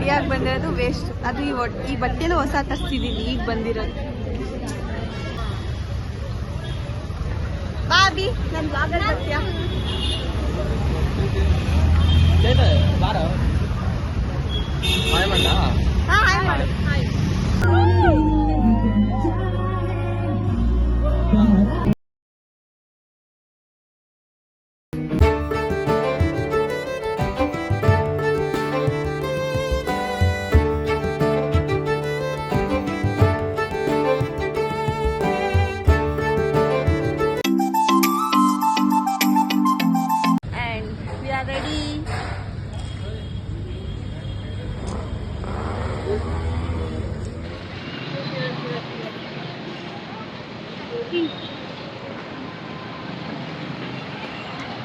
ರೆಡಿಯಾಗಿ ಬಂದಿರೋದು ವೇಸ್ಟ್. ಅದು ಈ ಬಟ್ಟೆನೂ ಹೊಸ ತರಿಸಿದ್ದೀನಿ, ಈಗ ಬಂದಿರೋದು. ಬಾಬಿ ನನ್ನ ಬ್ಲಾಗಲ್ಲಿ ಬರ್ತೀಯಾ? ಹಾಯ್ ಮಾಡು.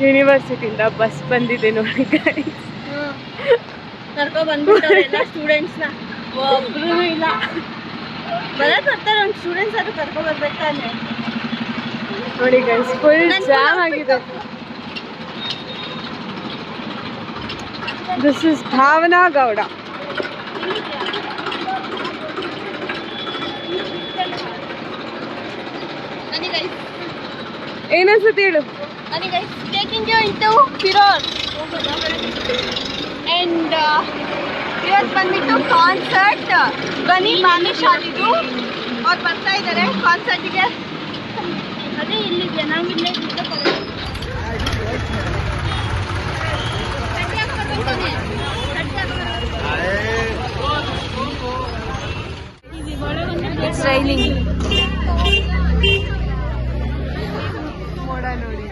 ಯೂನಿವರ್ಸಿಟಿಯಿಂದ ಬಸ್ ಬಂದಿದೆ ನೋಡಿ ಗೈಸ್. ಕರ್ಕೊ ಬಂದ್ಬಿಟ್ಟವ್ರೆ ಎಲ್ಲ ಸ್ಟೂಡೆಂಟ್ಸ್ನ. ಒಬ್ರು ಇಲ್ಲ, ಬರೋದು ಬರ್ತಾರೆ. ಒಂದು ಸ್ಟೂಡೆಂಟ್ಸ್ ಆದ್ರೂ ಕರ್ಕೊ ಬರ್ಬೇಕಾದ್ರೆ ನೋಡಿ ಗೈಸ್, ಫುಲ್ ಜಾಮ್ ಆಗಿದೆ. This is Bhavana Gowda. ಏನನ್ಸುತ್ತೆ ಹೇಳು? taking you into Firor and ಇವತ್ತು ಬಂದ್ಬಿಟ್ಟು ಕಾನ್ಸರ್ಟ್ ಬನ್ನಿ ಮಾಮಿ ಶಾಲಿದು ಅವ್ರು ಬರ್ತಾ ಇದ್ದಾರೆ ಕಾನ್ಸರ್ಟಿಗೆ. ಅದೇ ಇಲ್ಲಿದೆ, ನಾವಿಲ್ಲೇ ಇಟ್ಸ್ ರೈನಿಂಗ್. ಮೋಡ ನೋಡಿ.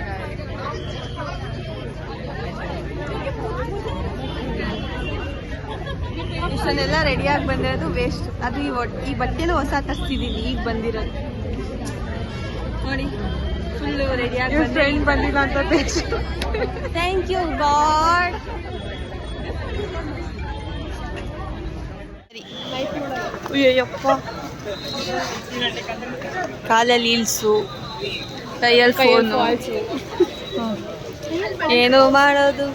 ಇಷ್ಟನ್ನೆಲ್ಲ ರೆಡಿಯಾಗಿ ಬಂದಿರೋದು ವೇಸ್ಟ್. ಅದು ಈ ಬಟ್ಟೆನೂ ಹೊಸ ತರಿಸಿದ್ದೀನಿ, ಈಗ ಬಂದಿರೋದು. ನೋಡಿ ಫುಲ್ಲು ರೆಡಿಯಾಗಿ ಫ್ರೆಂಡ್ ಬಂದಿಲ್ಲ ಅಂತ ಥ್ಯಾಂಕ್ ಯು ಗಾಡ್. ಅಯ್ಯಪ್ಪ, ಕಾಲಲ್ಲಿ ಹಿಲ್ಸು, ಕೈಯಲ್ಲಿ ಫೋನು, ಏನೋ ಮಾಡೋದು.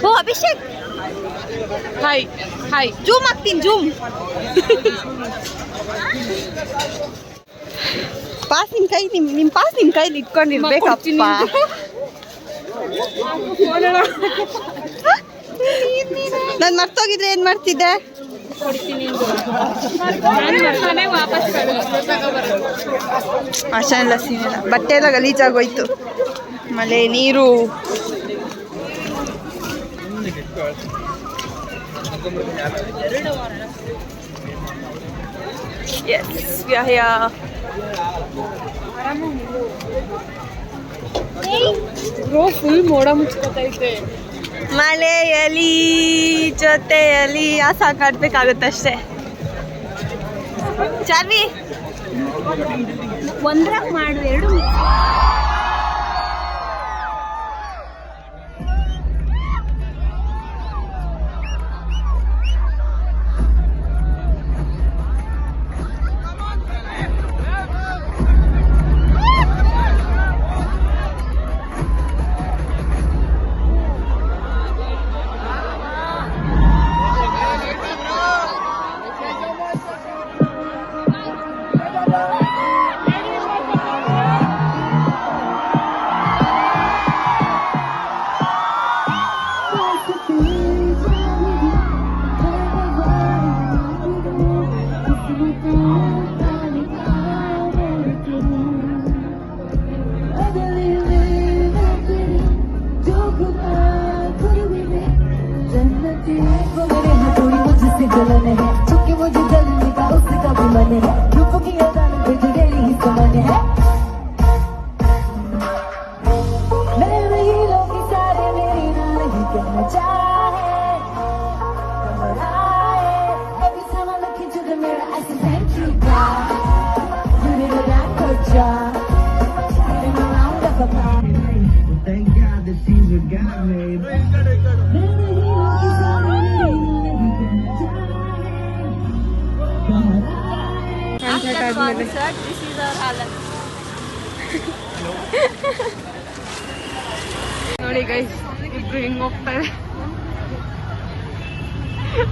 ಓ ಅಭಿಷೇಕ್, ಹಾಯ್ ಹಾಯ್, ಜೂಮ್ ಆಗ್ತೀನಿ, ಜೂಮ್. ಪಾಸ್ ನಿಮ್ಮ ಕೈ, ನಿಮ್ಮ ಪಾಸ್ ನಿಮ್ಮ ಕೈಲಿ ಇಟ್ಕೊಂಡಿರ್ಬೇಕಪ್ಪ. ನಾನು ಮರ್ತೋಗಿದ್ರೆ ಏನು ಮಾಡ್ತಿದ್ದೆ? ಅಷ್ಟೆಲ್ಲ ಸೀನಿಲ್ಲ, ಬಟ್ಟೆ ಎಲ್ಲ ಗಲೀಜಾಗೋಯ್ತು, ಮಳೆ ನೀರು. Yes, we are here. Bro full ಮೋಡ ಮುಚ್ಕೋತೈತೆ. ಮಳೆಯಲ್ಲಿ ಜೊತೆಯಲ್ಲಿ ಆ ಸಾಂಗ್ ಆಡ್ಬೇಕಾಗುತ್ತಷ್ಟೇ. ಚಾರ್ವಿ ಒಂದ್ರಾಗ ಮಾಡು, ಎರಡು ನೋಡಿ ಗೈಸ್, ಇಬ್ರು ಹಿಂಗ್ ಹೋಗ್ತಾರೆ. रुको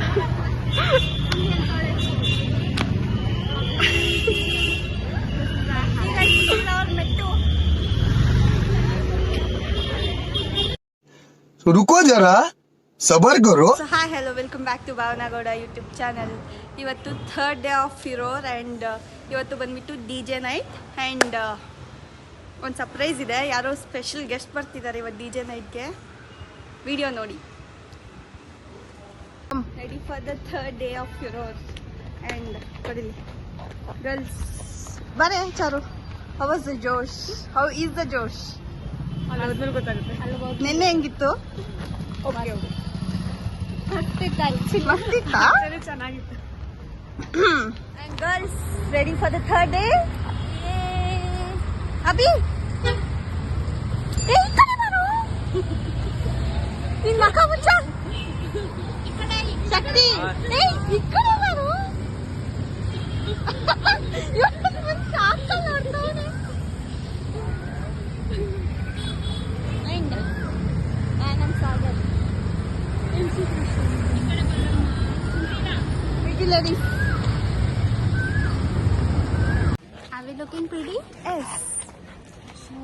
जरा सबर करो. So hi hello welcome back to Bhavana Gowda YouTube channel. ಇವತ್ತು ಥರ್ಡ್ ಡೇ ಆಫ್ ಫಿರೋರ್ ಆ್ಯಂಡ್ ಇವತ್ತು ಬಂದ್ಬಿಟ್ಟು DJ ನೈಟ್ ಆ್ಯಂಡ್ ಒಂದು ಸರ್ಪ್ರೈಸ್ ಇದೆ. ಯಾರೋ ಸ್ಪೆಷಲ್ ಗೆಸ್ಟ್ ಬರ್ತಿದ್ದಾರೆ ಇವತ್ತು DJ ನೈಟ್ಗೆ. ವಿಡಿಯೋ ನೋಡಿ. Ready for the third day of ಫಿರೋರ್ ಆ್ಯಂಡ್ ಕೊಡಿಲಿ ಗರ್ಲ್ಸ್ ಬರೇ ಚಾರು. ಹೌ ವಾಸ್ ದ ಜೋಶ್? ಹೌ ಈಸ್ ದ ಜೋಶ್? ನಿನ್ನೆ ಹೆಂಗಿತ್ತು? ಮಸ್ತಿತ್ತಾ? ಚೆನ್ನಾಗಿತ್ತು. Girls ready for the third day. Abhi ನಿನ್ ಮಕ ಮುಚ್ಚ. ಶಕ್ತಿ ಈ ಕಡೆ ಬಾರು. ನೋಡ್ತಾವನೆ. Anand Sagar ladies. Are we looking pretty? Yes.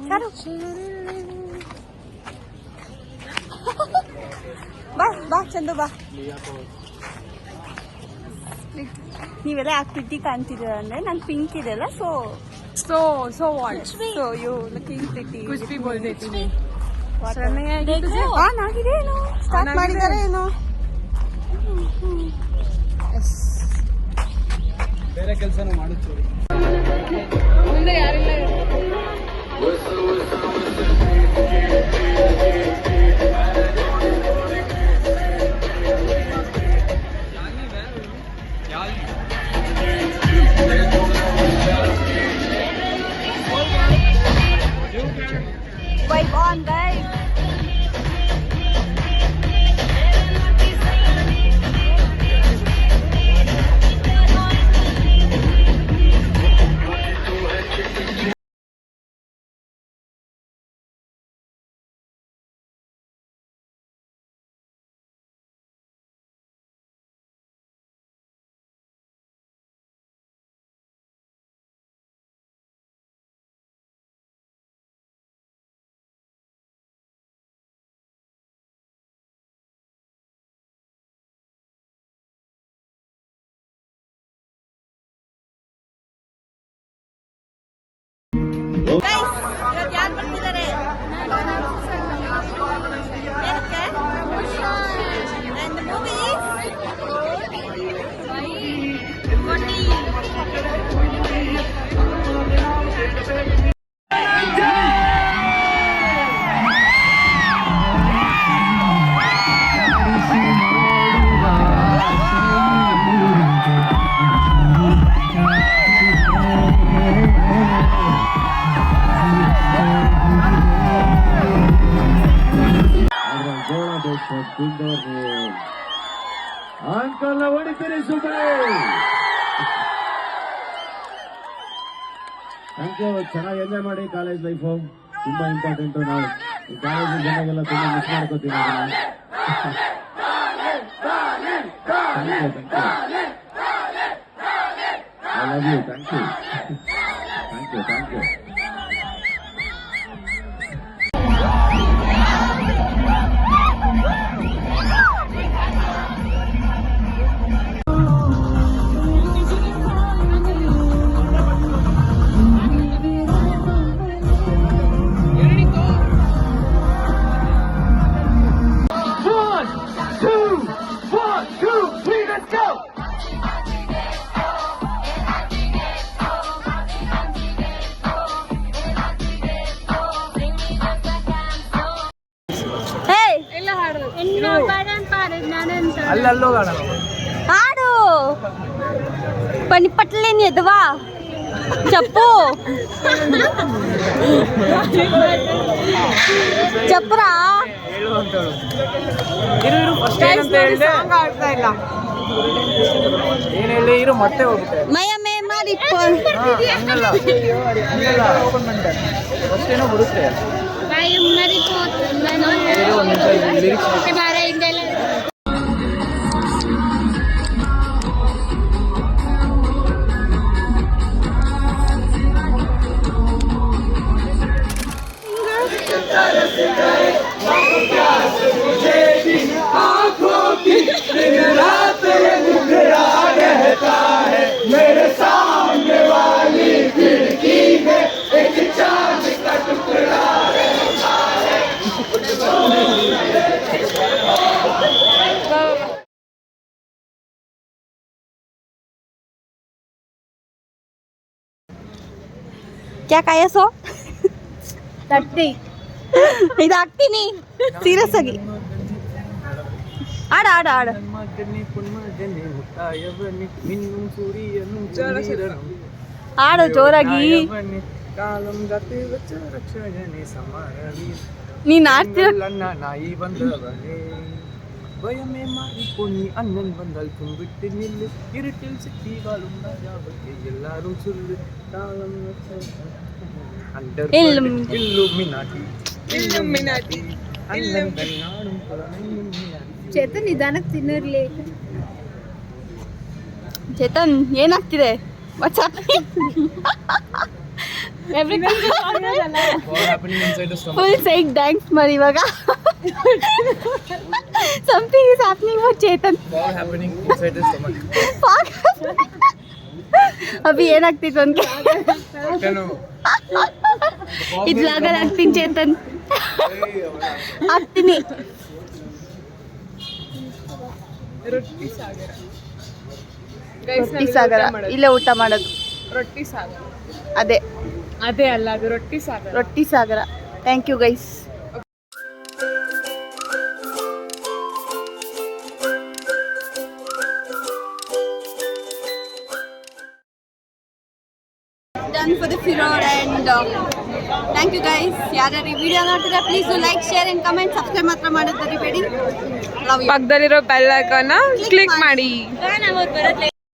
Charu. ಬಾ ಚಂದು ಬಾ. ನೀವೆಲ್ಲ ಯಾಕೆ ಪ್ರಿಟಿ ಕಾಣ್ತಿದ್ದೀರ ಅಂದ್ರೆ ನಾನು ಪಿಂಕ್ ಇದೆಲ್ಲ so what so you looking pretty. ಕುಚ್ ಭಿ ಬೋಲ್ ದೇತಿ ಹೂಂ. ಆನ್ ಆಗಿದೆ ಏನೋ ಸ್ಟಾರ್ಟ್ ಮಾಡಿದ್ದಾರೆ ಏನೋ. ಬೇರೆ ಕೆಲಸನೂ ಮಾಡುತ್ತೀವಿ. ಮುಂದೆ ಯಾರಿಲ್ಲ. Vibe on guys. Guys, ಇವತ್ತು ಯಾರು ಬರ್ತಿದ್ದಾರೆ? ಏನಕ್ಕೆ? And the movie is uncle ಹೊಡಿತೀರಿ ಸುಮ್ಮನೆ. Thank you. ಚೆನ್ನಾಗಿ ಎಂಜಾಯ್ ಮಾಡಿ. ಕಾಲೇಜ್ ಲೈಫು ತುಂಬಾ ಇಂಪಾರ್ಟೆಂಟು. ನಾವು ಈ ಕಾಲೇಜ್ ಜನಗೆಲ್ಲ ತುಂಬಾ ಮಿಸ್ ಮಾಡ್ಕೋತೀವಿ. I love you. Thank you. Thank you. Thank you. ಅಲ್ಲಲ್ಲೋ ఆడు పని పట్టలేని ఎదవా చెప్పు చెప్పురా. ಏನ್ ಹೇಳಿ ಇರು ಮತ್ತೆ ಹೋಗುತ್ತೆ. ಮಯಮೇ ಮಾಡಿ ಹಂಗಲ್ಲ ಓಪನ್ ಮಾಡ್ತಾರೆ ಫಸ್ಟ್ ಏನೋ ಬರುತ್ತೆ. మరి ಲಿರಿಕ್ಸ್ ಕ್ಯಾ ಕಾಯಸೋ ತಟ್ಟಿ ಇದು ಹಾಕ್ತೀನಿ ಸೀರಿಯಸ್ ಆಗಿ ಆಡ ಆಡ ಆಡ ಆಡು ಜೋರಾಗಿ ನೀನ್ ಆಡ್ತಿರೋ ನಾಯಿ ಬಂದವನೇ ಭಯಮೇ ಮಾಡಿಕೊನಿ ಅಣ್ಣನ್ ಬಂದಲ್ ತುಂಬಿಟ್ಟು ನಿಲ್ಲು ಇರುಟಿಲ್ ಸಿಕ್ಕಿ ಬಾಳುಂಡ ಜಾಬಕ್ಕೆ ಎಲ್ಲರೂ ಸುಳ್ಳು ಕಾಲಂ ಅಂಡರ್ ಇಲ್ಲುಮಿನಾಟಿ ಅಣ್ಣನ್ ಕಣ್ಣಾಡುಂ ಚೇತನ್ ನಿಧಾನಕ್ಕೆ ತಿನ್ನರ್ಲಿ ಚೇತನ್ ಏನಾಗ್ತಿದೆ ಫುಲ್ ಸೈಡ್ ಡ್ಯಾನ್ಸ್ ಮಾಡಿ ಇವಾಗ something is happening for Chetan Abhi ಏನಾಗ್ತಿತ್ತು ಅಂತ ಇದ್ಲಾಗಲ್ಲ ಆಗ್ತೀನಿ ಚೇತನ್ ಆಗ್ತೀನಿ ರೊಟ್ಟಿ ಸಾಗರ ರೊಟ್ಟಿ ಸಾಗರ ಇಲ್ಲೇ ಊಟ ಮಾಡೋದು ರೊಟ್ಟಿ ಸಾಗರ ಅದೇ ಅದೇ ಅಲ್ಲ ಅದು ರೊಟ್ಟಿ ಸಾಗರ ರೊಟ್ಟಿ ಸಾಗರ thank you guys done for the ಫಿರೋರ್ ಆ್ಯಂಡ್ ಥ್ಯಾಂಕ್ ಯು ಗೈಸ್ ಯಾರ್ಯಾರು ಈ ವಿಡಿಯೋ ನೋಡ್ತಿದ್ರೆ please like share and comment subscribe ಮಾತ್ರ ಮಾಡೋದು ಮರಿಬೇಡಿ ಲವ್ ಯು ಪಕ್ಕದಲ್ಲಿರೋ ಬೆಲ್ ಐಕಾನ್ನ ಕ್ಲಿಕ್ ಮಾಡಿ